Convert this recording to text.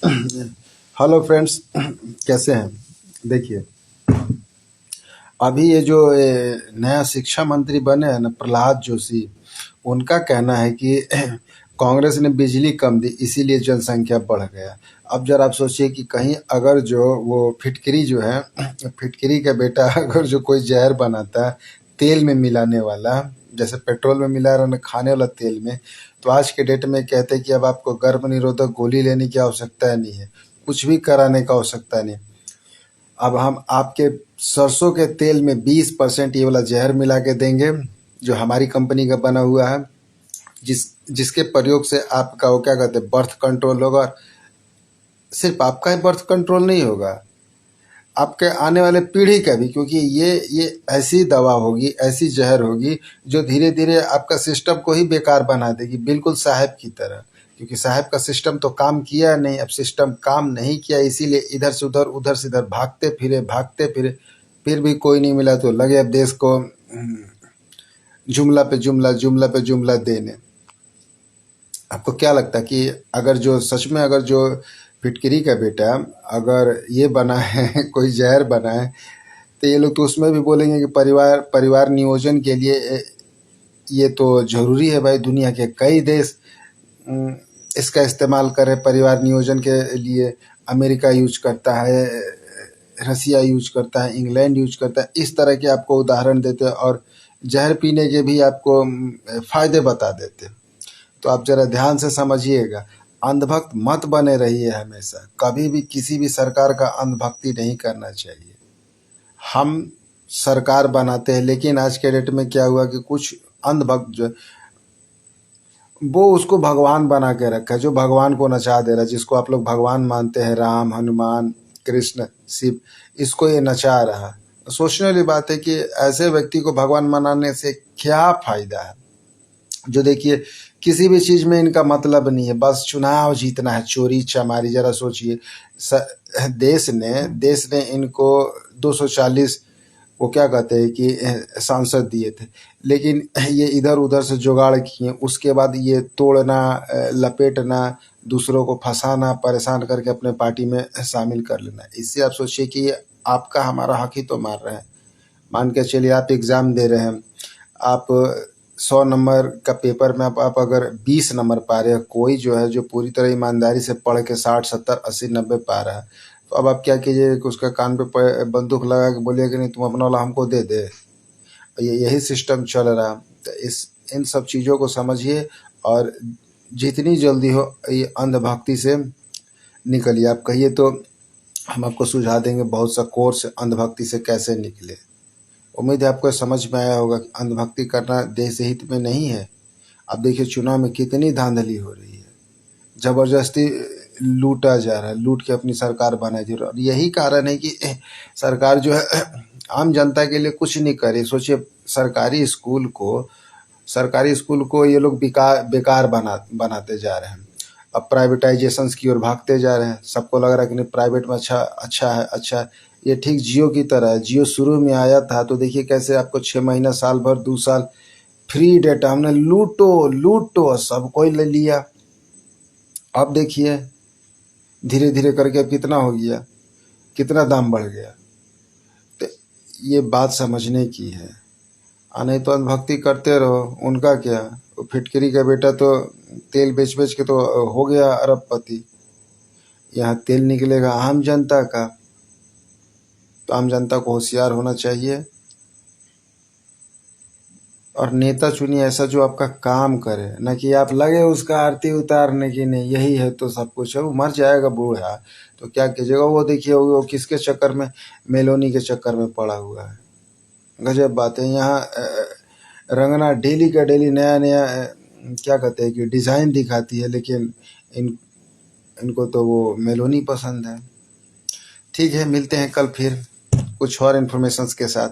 Hello friends, कैसे हैं? देखिए, अभी ये जो नया शिक्षा मंत्री बने हैं ना, प्रहलाद जोशी, उनका कहना है कि कांग्रेस ने बिजली कम दी इसीलिए जनसंख्या बढ़ गया। अब जरा आप सोचिए कि कहीं अगर जो वो फिटकरी जो है, फिटकरी का बेटा अगर जो कोई जहर बनाता है तेल में मिलाने वाला, जैसे पेट्रोल में मिला रहा ना खाने वाला तेल में, तो आज के डेट में कहते हैं कि अब आपको गर्भ निरोधक गोली लेने की आवश्यकता नहीं है, कुछ भी कराने का आवश्यकता नहीं। अब हम आपके सरसों के तेल में 20% ये वाला जहर मिला के देंगे, जो हमारी कंपनी का बना हुआ है, जिसके प्रयोग से आपका वो क्या कहते हैं बर्थ कंट्रोल होगा। और सिर्फ आपका ही बर्थ कंट्रोल नहीं होगा, आपके आने वाले पीढ़ी का भी, क्योंकि ये ऐसी दवा होगी, ऐसी जहर होगी जो धीरे धीरे आपका सिस्टम को ही बेकार बना देगी, बिल्कुल साहब की तरह। क्योंकि साहब का सिस्टम तो काम किया नहीं, अब सिस्टम काम नहीं किया, इसीलिए इधर से उधर भागते फिरे, फिर भी कोई नहीं मिला तो लगे अब देश को जुमला पे जुमला देने। आपको क्या लगता है कि अगर जो सच में अगर जो फिटकरी का बेटा अगर ये बना है कोई जहर बना है, तो ये लोग तो उसमें भी बोलेंगे कि परिवार नियोजन के लिए ये तो जरूरी है भाई। दुनिया के कई देश इसका इस्तेमाल करें परिवार नियोजन के लिए। अमेरिका यूज करता है, रसिया यूज करता है, इंग्लैंड यूज करता है, इस तरह के आपको उदाहरण देते हैं और जहर पीने के भी आपको फायदे बता देते हैं। तो आप जरा ध्यान से समझिएगा, अंधभक्त मत बने रहिए हमेशा, कभी भी किसी भी सरकार का अंधभक्ति नहीं करना चाहिए। हम सरकार बनाते हैं, लेकिन आज के डेट में क्या हुआ कि कुछ अंधभक्त जो वो उसको भगवान बना के रखा है, जो भगवान को नचा दे रहा है, जिसको आप लोग भगवान मानते हैं, राम, हनुमान, कृष्ण, शिव, इसको ये नचा रहा है। सोचने वाली बात है कि ऐसे व्यक्ति को भगवान मनाने से क्या फायदा है, जो देखिए किसी भी चीज में इनका मतलब नहीं है, बस चुनाव जीतना है, चोरी चमारी। जरा सोचिए, देश ने इनको 240 वो क्या कहते हैं कि सांसद दिए थे, लेकिन ये इधर उधर से जुगाड़ किए, उसके बाद ये तोड़ना, लपेटना, दूसरों को फंसाना, परेशान करके अपने पार्टी में शामिल कर लेना। इससे आप सोचिए कि ये आपका हमारा हक ही तो मार रहे हैं। मान के चलिए आप एग्ज़ाम दे रहे हैं, आप 100 नंबर का पेपर में आप अगर 20 नंबर पा रहे हैं, कोई जो है जो पूरी तरह ईमानदारी से पढ़ के 60, 70, 80, 90 पा रहा है, तो अब आप क्या कीजिए कि उसका कान पे बंदूक लगा के बोलिए कि नहीं तुम अपना वाला हमको दे दे। यही सिस्टम चल रहा है। तो इन सब चीज़ों को समझिए और जितनी जल्दी हो ये अंधभक्ति से निकलिए। आप कहिए तो हम आपको सुझाव देंगे बहुत सा कोर्स अंधभक्ति से कैसे निकले। उम्मीद है आपको समझ में आया होगा कि अंधभक्ति करना देश हित में नहीं है। अब देखिए चुनाव में कितनी धांधली हो रही है, जबरदस्ती लूटा जा रहा है, लूट के अपनी सरकार बनाई जा रही है। और यही कारण है कि सरकार जो है आम जनता के लिए कुछ नहीं करे। सोचिए सरकारी स्कूल को ये लोग बेकार बनाते जा रहे हैं। अब प्राइवेटाइजेशन की ओर भागते जा रहे हैं। सबको लग रहा है कि नहीं प्राइवेट में अच्छा है। ये ठीक जियो की तरह है। जियो शुरू में आया था तो देखिए कैसे आपको 6 महीना, साल भर, 2 साल फ्री डेटा हमने लूटो सबको ही ले लिया। अब देखिए धीरे धीरे करके अब कितना हो गया, कितना दाम बढ़ गया। तो ये बात समझने की है। नहीं तो अंधभक्ति करते रहो, उनका क्या। फिटकरी का बेटा तो तेल बेच के तो हो गया अरबपति। यहाँ तेल निकलेगा आम जनता का, तो आम जनता को होशियार होना चाहिए और नेता चुनिए ऐसा जो आपका काम करे, न कि आप लगे उसका आरती उतारने की। नहीं, यही है तो सब कुछ है। वो मर जाएगा बूढ़ा तो क्या कीजिएगा। वो देखिए वो किसके चक्कर में, मेलोनी के चक्कर में पड़ा हुआ है। गजब बात है। यहाँ रंगना डेली का डेली नया क्या कहते हैं कि डिज़ाइन दिखाती है, लेकिन इनको तो वो मेलोनी पसंद है। ठीक है, मिलते हैं कल फिर कुछ और इन्फॉर्मेशंस के साथ।